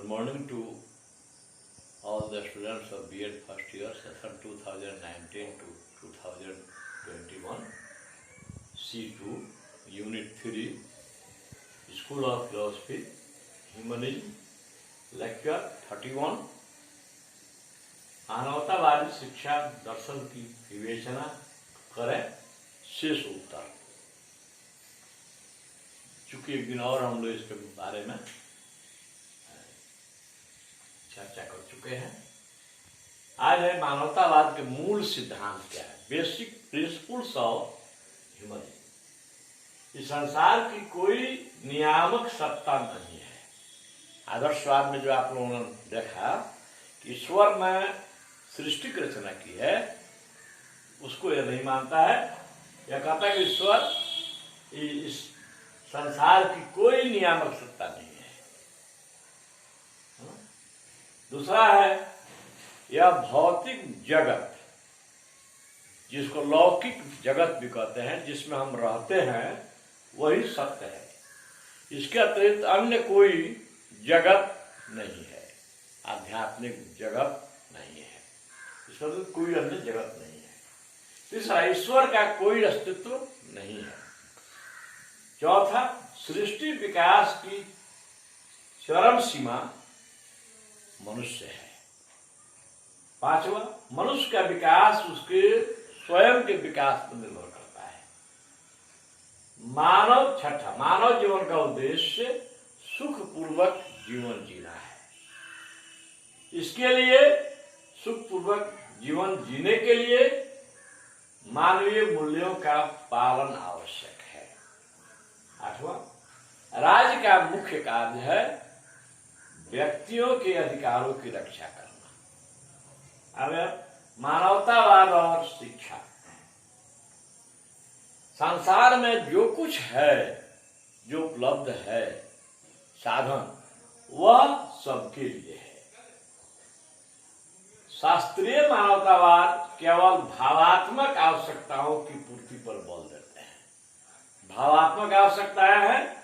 morning to all the students of B.Ed first year session 2019 to 2021 C2 Unit 3 School of Philosophy Humanism Lecture 31 मानवतावादी शिक्षा दर्शन की विवेचना करें शेष उत्तर। चूंकि एक दिन और हम लोग इसके बारे में चर्चा कर चुके हैं। आज है मानवतावाद के मूल सिद्धांत क्या है, बेसिक प्रिंसिपल्स ऑफ ह्यूमनिज्म। इस संसार की कोई नियामक सत्ता नहीं है। आदर्शवाद में जो आप लोगों ने देखा कि ईश्वर ने सृष्टि की रचना की है, उसको यह नहीं मानता है। यह कहता है कि ईश्वर इस संसार की कोई नियामक सत्ता नहीं है। दूसरा है यह भौतिक जगत, जिसको लौकिक जगत भी कहते हैं, जिसमें हम रहते हैं, वही सत्य है। इसके अतिरिक्त अन्य कोई जगत नहीं है, आध्यात्मिक जगत नहीं है, इसका अतिरिक्त कोई अन्य जगत नहीं है। तीसरा, ईश्वर का कोई अस्तित्व नहीं है। चौथा, सृष्टि विकास की चरम सीमा मनुष्य है। पांचवा, मनुष्य का विकास उसके स्वयं के विकास पर निर्भर करता है। छठा, मानव जीवन का उद्देश्य सुखपूर्वक जीवन जीना है। इसके लिए सुखपूर्वक जीवन जीने के लिए मानवीय मूल्यों का पालन आवश्यक है। आठवां, राज्य का मुख्य कार्य है व्यक्तियों के अधिकारों की रक्षा करना। अब मानवतावाद और शिक्षा। संसार में जो कुछ है, जो उपलब्ध है साधन, वह सबके लिए है। शास्त्रीय मानवतावाद केवल भावात्मक आवश्यकताओं की पूर्ति पर बल देते हैं। भावात्मक आवश्यकताएं हैं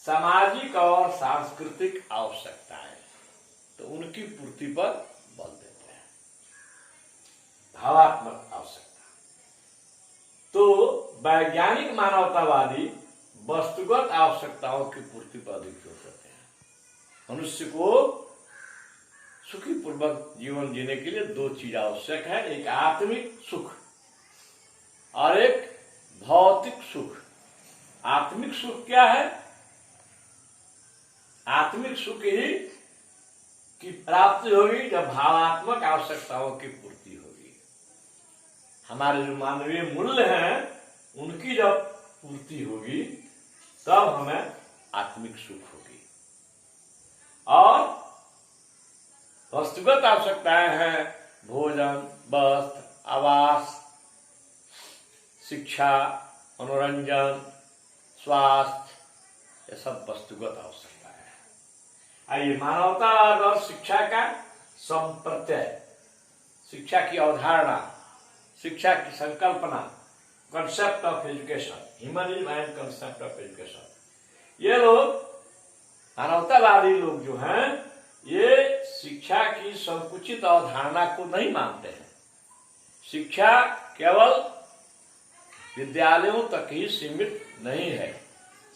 सामाजिक और सांस्कृतिक आवश्यकताएं, तो उनकी पूर्ति पर बल देते हैं। भावात्मक आवश्यकता। तो वैज्ञानिक मानवतावादी वस्तुगत आवश्यकताओं की पूर्ति पर अधिक जोर देते हैं। मनुष्य को सुखी पूर्वक जीवन जीने के लिए दो चीज आवश्यक है, एक आत्मिक सुख और एक भौतिक सुख। आत्मिक सुख क्या है? आत्मिक सुख ही की प्राप्ति होगी जब भावात्मक आवश्यकताओं की पूर्ति होगी। हमारे जो मानवीय मूल्य हैं, उनकी जब पूर्ति होगी तब हमें आत्मिक सुख होगी। और वस्तुगत आवश्यकताएं हैं भोजन, वस्त्र, आवास, शिक्षा, मनोरंजन, स्वास्थ्य, ये सब वस्तुगत आवश्यकताएं हैं। आइए मानवतावाद और शिक्षा का संप्रत्यय, शिक्षा की अवधारणा, शिक्षा की संकल्पना, concept of education, humanism and concept of education. ये लोग मानवतावादी लोग जो हैं, ये शिक्षा की संकुचित अवधारणा को नहीं मानते हैं। शिक्षा केवल विद्यालयों तक ही सीमित नहीं है,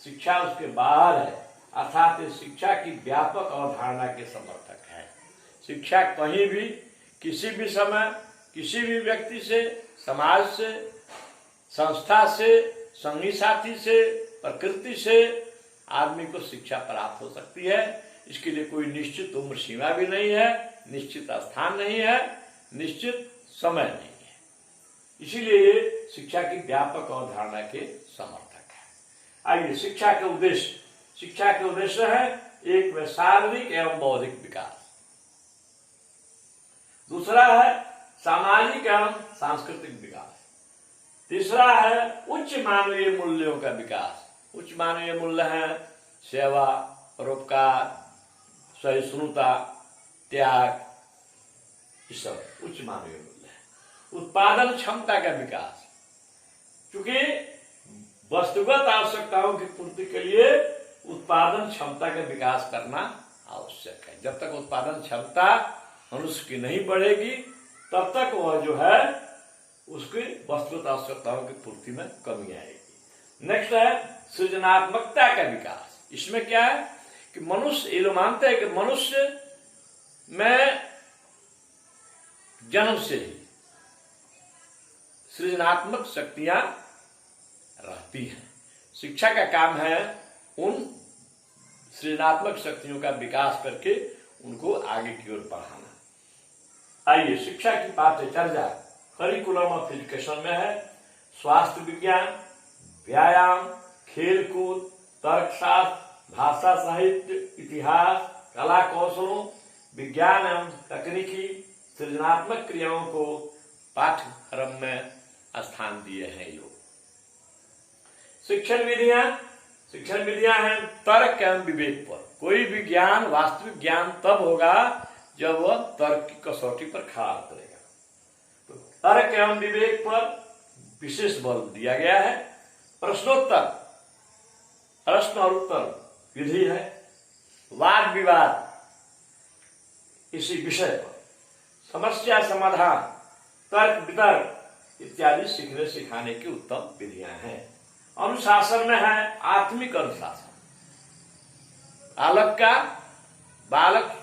शिक्षा उसके बाहर है, अर्थात शिक्षा की व्यापक अवधारणा के समर्थक है। शिक्षा कहीं भी, किसी भी समय, किसी भी व्यक्ति से, समाज से, संस्था से, संगी साथी से, प्रकृति से आदमी को शिक्षा प्राप्त हो सकती है। इसके लिए कोई निश्चित उम्र सीमा भी नहीं है, निश्चित स्थान नहीं है, निश्चित समय नहीं है। इसीलिए ये शिक्षा की व्यापक अवधारणा के समर्थक है। आइए शिक्षा के उद्देश्य। शिक्षा के उद्देश्य है एक में शारीरिक एवं बौद्धिक विकास, दूसरा है सामाजिक एवं सांस्कृतिक विकास, तीसरा है उच्च मानवीय मूल्यों का विकास। उच्च मानवीय मूल्य है सेवा, परोपकार, सहिष्णुता, त्याग, ये सब उच्च मानवीय मूल्य है। उत्पादन क्षमता का विकास, क्योंकि वस्तुगत आवश्यकताओं की पूर्ति के लिए उत्पादन क्षमता का विकास करना आवश्यक है। जब तक उत्पादन क्षमता मनुष्य की नहीं बढ़ेगी तब तक वह जो है उसकी वस्तुगत आवश्यकताओं की पूर्ति में कमी आएगी। नेक्स्ट है सृजनात्मकता का विकास। इसमें क्या है कि मनुष्य, ये लोग मानते हैं कि मनुष्य में जन्म से ही सृजनात्मक शक्तियां रहती हैं। शिक्षा का काम है उन सृजनात्मक शक्तियों का विकास करके उनको आगे की ओर बढ़ाना। आइए शिक्षा की पाठ्यचर्या करिकुलम ऑफ एजुकेशन में है स्वास्थ्य विज्ञान, व्यायाम, खेलकूद, तर्कशास्त्र, भाषा साहित्य, इतिहास, कला कौशलों, विज्ञान एवं तकनीकी सृजनात्मक क्रियाओं को पाठ्यक्रम में स्थान दिए हैं योग। शिक्षण विधियां हैं तर्क एवं विवेक पर। कोई भी ज्ञान, वास्तविक ज्ञान तब होगा जब वह तर्क की कसौटी पर खड़ा उतरेगा। तो तर्क एवं विवेक पर विशेष बल दिया गया है। प्रश्नोत्तर, प्रश्न और उत्तर विधि है। वाद विवाद इसी विषय पर, समस्या समाधान, तर्क वितर्क इत्यादि सीखने सिखाने की उत्तम विधियां हैं। अनुशासन में है आत्मिक अनुशासन। बालक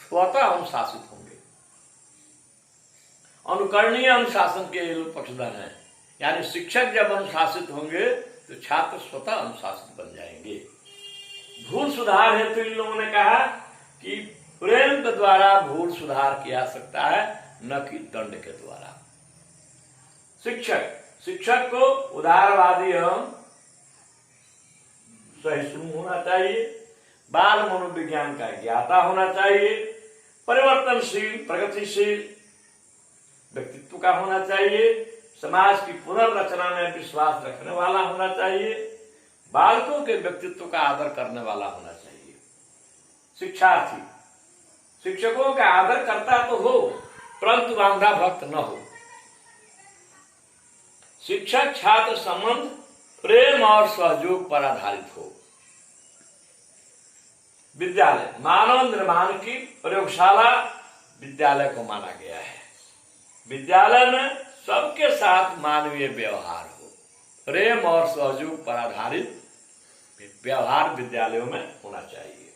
स्वतः अनुशासित होंगे। अनुकरणीय अनुशासन के पक्षधर हैं, यानी शिक्षक जब अनुशासित होंगे तो छात्र स्वतः अनुशासित बन जाएंगे। भूल सुधार हेतु तो इन लोगों ने कहा कि प्रेम के द्वारा भूल सुधार किया सकता है, न कि दंड के द्वारा। शिक्षक को उदारवादी एवं सहिष्णु होना चाहिए। बाल मनोविज्ञान का ज्ञाता होना चाहिए। परिवर्तनशील, प्रगतिशील व्यक्तित्व का होना चाहिए। समाज की पुनर्रचना में विश्वास रखने वाला होना चाहिए। बालकों के व्यक्तित्व का आदर करने वाला होना चाहिए। शिक्षार्थी शिक्षकों का आदर करता तो हो, परंतु अंधा भक्त न हो। शिक्षक छात्र संबंध प्रेम और सहयोग पर आधारित हो। विद्यालय मानव निर्माण की प्रयोगशाला विद्यालय को माना गया है। विद्यालय में सबके साथ मानवीय व्यवहार हो। प्रेम और सहयोग पर आधारित व्यवहार विद्यालयों में होना चाहिए।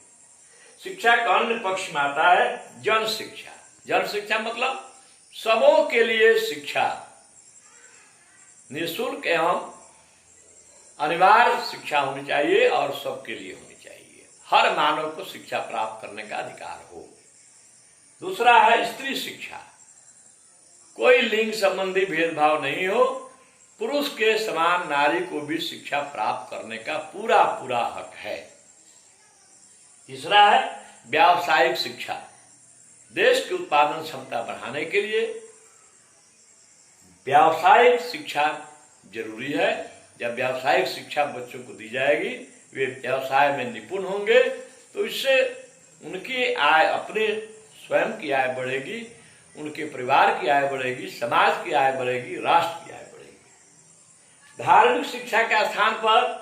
शिक्षा का अन्य पक्ष में आता है जन शिक्षा। जन शिक्षा मतलब सबों के लिए शिक्षा, निःशुल्क एवं अनिवार्य शिक्षा होनी चाहिए और सबके लिए होनी चाहिए। हर मानव को शिक्षा प्राप्त करने का अधिकार हो। दूसरा है स्त्री शिक्षा। कोई लिंग संबंधी भेदभाव नहीं हो। पुरुष के समान नारी को भी शिक्षा प्राप्त करने का पूरा पूरा हक है। तीसरा है व्यावसायिक शिक्षा। देश की उत्पादन क्षमता बढ़ाने के लिए व्यावसायिक शिक्षा जरूरी है। जब व्यावसायिक शिक्षा बच्चों को दी जाएगी, वे व्यवसाय में निपुण होंगे, तो इससे उनकी आय, अपने स्वयं की आय बढ़ेगी, उनके परिवार की आय बढ़ेगी, समाज की आय बढ़ेगी, राष्ट्र की आय बढ़ेगी। धार्मिक शिक्षा के स्थान पर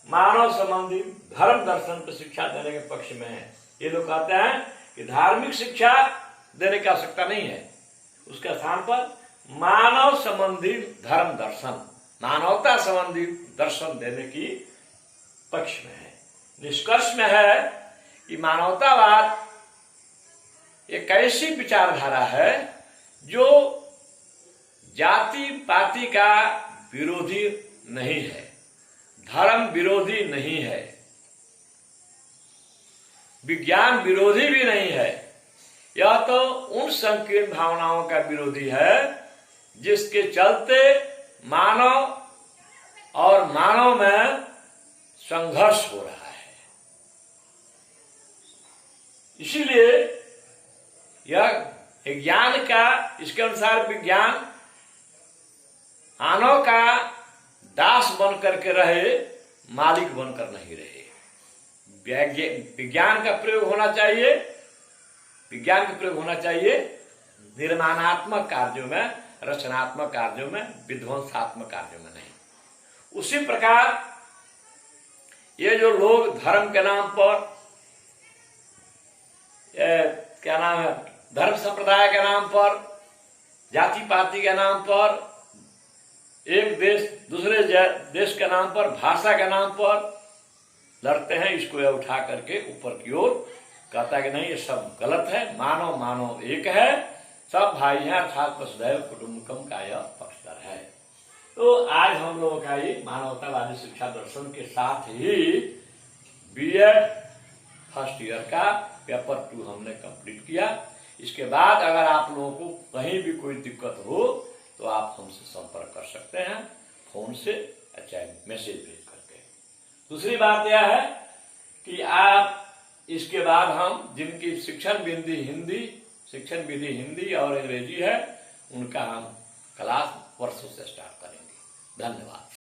मानव संबंधी धर्म दर्शन पर शिक्षा देने के पक्ष में है। ये लोग कहते हैं कि धार्मिक शिक्षा देने की आवश्यकता नहीं है, उसके स्थान पर मानव संबंधी धर्म दर्शन, मानवता संबंधी दर्शन देने की पक्ष में है। निष्कर्ष में है कि मानवतावाद एक ऐसी विचारधारा है जो जाति पाति का विरोधी नहीं है, धर्म विरोधी नहीं है, विज्ञान विरोधी भी नहीं है। यह तो उन संकीर्ण भावनाओं का विरोधी है जिसके चलते मानव और मानव में संघर्ष हो रहा है। इसीलिए यह विज्ञान का, इसके अनुसार विज्ञान मानव का दास बन करके रहे, मालिक बनकर नहीं रहे। विज्ञान का प्रयोग होना चाहिए, विज्ञान का प्रयोग होना चाहिए निर्माणात्मक कार्यों में, रचनात्मक कार्यों में, विध्वंसात्मक कार्यों में नहीं। उसी प्रकार ये जो लोग धर्म के नाम पर क्या नाम है, धर्म संप्रदाय के नाम पर, जाति पाति के नाम पर, एक देश दूसरे देश के नाम पर, भाषा के नाम पर लड़ते हैं। इसको यह उठा करके ऊपर की ओर कहता है कि नहीं, ये सब गलत है, मानव मानव एक है, सब भाई हैं, अर्थात वसुधैव कुटुंबकम का यह पक्षधर है। तो आज हम लोगों का ये मानवतावादी शिक्षा दर्शन के साथ ही बीएड फर्स्ट ईयर का पेपर 2 हमने कंप्लीट किया। इसके बाद अगर आप लोगों को कहीं भी कोई दिक्कत हो तो आप हमसे संपर्क कर सकते हैं, फोन से चाहे मैसेज भेज करके। दूसरी बात यह है कि आप इसके बाद हम जिनकी शिक्षण विधि हिंदी और अंग्रेजी है, उनका हम क्लास परसों से स्टार्ट करेंगे। धन्यवाद।